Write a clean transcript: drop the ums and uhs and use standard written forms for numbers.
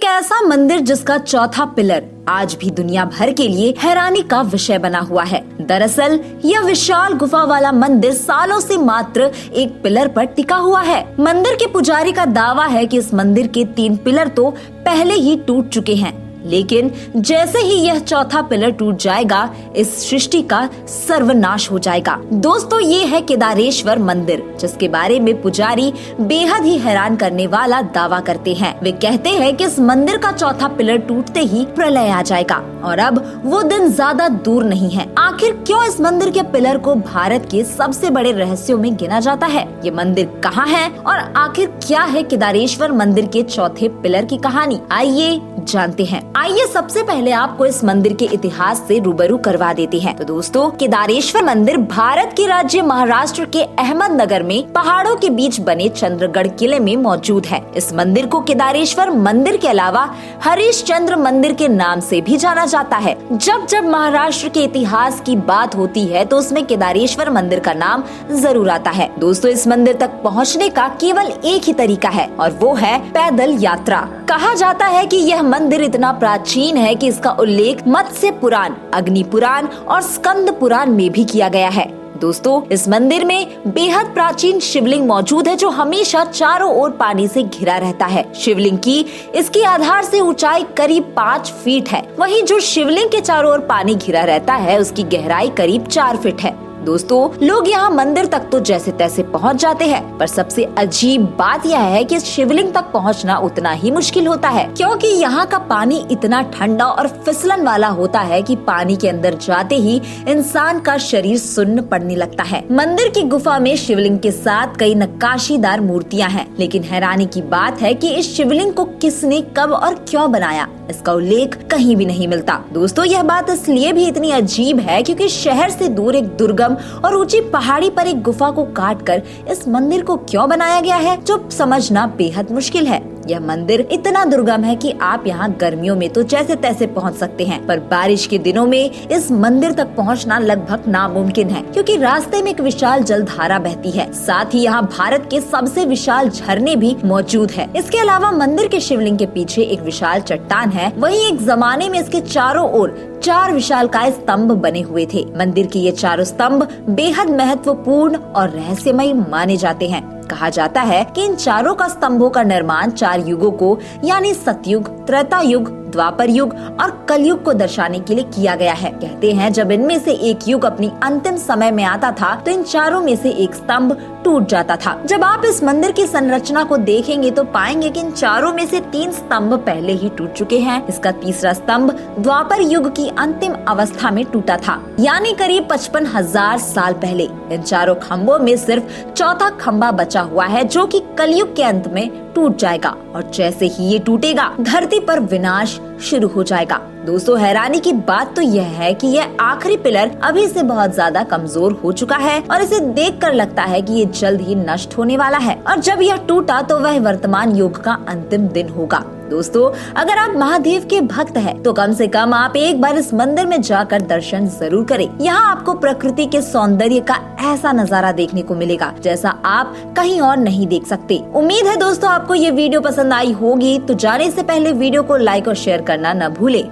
एक ऐसा मंदिर जिसका चौथा पिलर आज भी दुनिया भर के लिए हैरानी का विषय बना हुआ है। दरअसल यह विशाल गुफा वाला मंदिर सालों से मात्र एक पिलर पर टिका हुआ है। मंदिर के पुजारी का दावा है कि इस मंदिर के 3 पिलर तो पहले ही टूट चुके हैं, लेकिन जैसे ही यह चौथा पिलर टूट जाएगा, इस सृष्टि का सर्वनाश हो जाएगा। दोस्तों, ये है केदारेश्वर मंदिर, जिसके बारे में पुजारी बेहद ही हैरान करने वाला दावा करते हैं। वे कहते हैं कि इस मंदिर का चौथा पिलर टूटते ही प्रलय आ जाएगा और अब वो दिन ज्यादा दूर नहीं है। आखिर क्यों इस मंदिर के पिलर को भारत के सबसे बड़े रहस्यों में गिना जाता है? ये मंदिर कहाँ है और आखिर क्या है केदारेश्वर मंदिर के चौथे पिलर की कहानी? आइए जानते हैं। आइए सबसे पहले आपको इस मंदिर के इतिहास से रूबरू करवा देते हैं। तो दोस्तों, केदारेश्वर मंदिर भारत के राज्य महाराष्ट्र के अहमदनगर में पहाड़ों के बीच बने चंद्रगढ़ किले में मौजूद है। इस मंदिर को केदारेश्वर मंदिर के अलावा हरिश्चंद्र मंदिर के नाम से भी जाना जाता है। जब महाराष्ट्र के इतिहास की बात होती है तो उसमें केदारेश्वर मंदिर का नाम जरूर आता है। दोस्तों, इस मंदिर तक पहुँचने का केवल एक ही तरीका है और वो है पैदल यात्रा। कहा जाता है कि यह मंदिर इतना प्राचीन है कि इसका उल्लेख मत्स्य पुराण, अग्नि पुराण और स्कंद पुराण में भी किया गया है। दोस्तों, इस मंदिर में बेहद प्राचीन शिवलिंग मौजूद है जो हमेशा चारों ओर पानी से घिरा रहता है। शिवलिंग की इसकी आधार से ऊंचाई करीब 5 फीट है। वहीं जो शिवलिंग के चारों ओर पानी घिरा रहता है उसकी गहराई करीब 4 फीट है। दोस्तों, लोग यहाँ मंदिर तक तो जैसे तैसे पहुँच जाते हैं, पर सबसे अजीब बात यह है कि शिवलिंग तक पहुँचना उतना ही मुश्किल होता है, क्योंकि यहाँ का पानी इतना ठंडा और फिसलन वाला होता है कि पानी के अंदर जाते ही इंसान का शरीर सुन्न पड़ने लगता है। मंदिर की गुफा में शिवलिंग के साथ कई नक्काशीदार मूर्तियाँ हैं, लेकिन हैरानी की बात है कि इस शिवलिंग को किसने, कब और क्यों बनाया, इसका उल्लेख कहीं भी नहीं मिलता। दोस्तों, यह बात इसलिए भी इतनी अजीब है क्योंकि शहर से दूर एक दुर्गम और ऊंची पहाड़ी पर एक गुफा को काटकर इस मंदिर को क्यों बनाया गया है, जो समझना बेहद मुश्किल है। यह मंदिर इतना दुर्गम है कि आप यहाँ गर्मियों में तो जैसे तैसे पहुँच सकते हैं, पर बारिश के दिनों में इस मंदिर तक पहुँचना लगभग नामुमकिन है, क्योंकि रास्ते में एक विशाल जलधारा बहती है। साथ ही यहाँ भारत के सबसे विशाल झरने भी मौजूद है। इसके अलावा मंदिर के शिवलिंग के पीछे एक विशाल चट्टान है। वहीं एक जमाने में इसके चारों ओर 4 विशालकाय स्तंभ बने हुए थे। मंदिर के ये चारों स्तंभ बेहद महत्वपूर्ण और रहस्यमय माने जाते हैं। कहा जाता है कि इन चारों का स्तंभों का निर्माण 4 युगों को यानी सतयुग, त्रेता युग, द्वापर युग और कलयुग को दर्शाने के लिए किया गया है। कहते हैं जब इनमें से एक युग अपनी अंतिम समय में आता था तो इन चारों में से एक स्तंभ टूट जाता था। जब आप इस मंदिर की संरचना को देखेंगे तो पाएंगे कि इन चारों में से 3 स्तंभ पहले ही टूट चुके हैं। इसका तीसरा स्तंभ द्वापर युग की अंतिम अवस्था में टूटा था, यानी करीब 55,000 साल पहले। इन चारों खम्भों में सिर्फ चौथा खम्भा बचा हुआ है, जो कि कलयुग के अंत में टूट जाएगा और जैसे ही ये टूटेगा धरती पर विनाश शुरू हो जाएगा। दोस्तों, हैरानी की बात तो यह है कि यह आखिरी पिलर अभी से बहुत ज्यादा कमजोर हो चुका है और इसे देखकर लगता है कि ये जल्द ही नष्ट होने वाला है और जब यह टूटा तो वह वर्तमान युग का अंतिम दिन होगा। दोस्तों, अगर आप महादेव के भक्त हैं, तो कम से कम आप एक बार इस मंदिर में जाकर दर्शन जरूर करें। यहाँ आपको प्रकृति के सौंदर्य का ऐसा नजारा देखने को मिलेगा जैसा आप कहीं और नहीं देख सकते। उम्मीद है दोस्तों आपको ये वीडियो पसंद आई होगी, तो जाने से पहले वीडियो को लाइक और शेयर करना न भूले।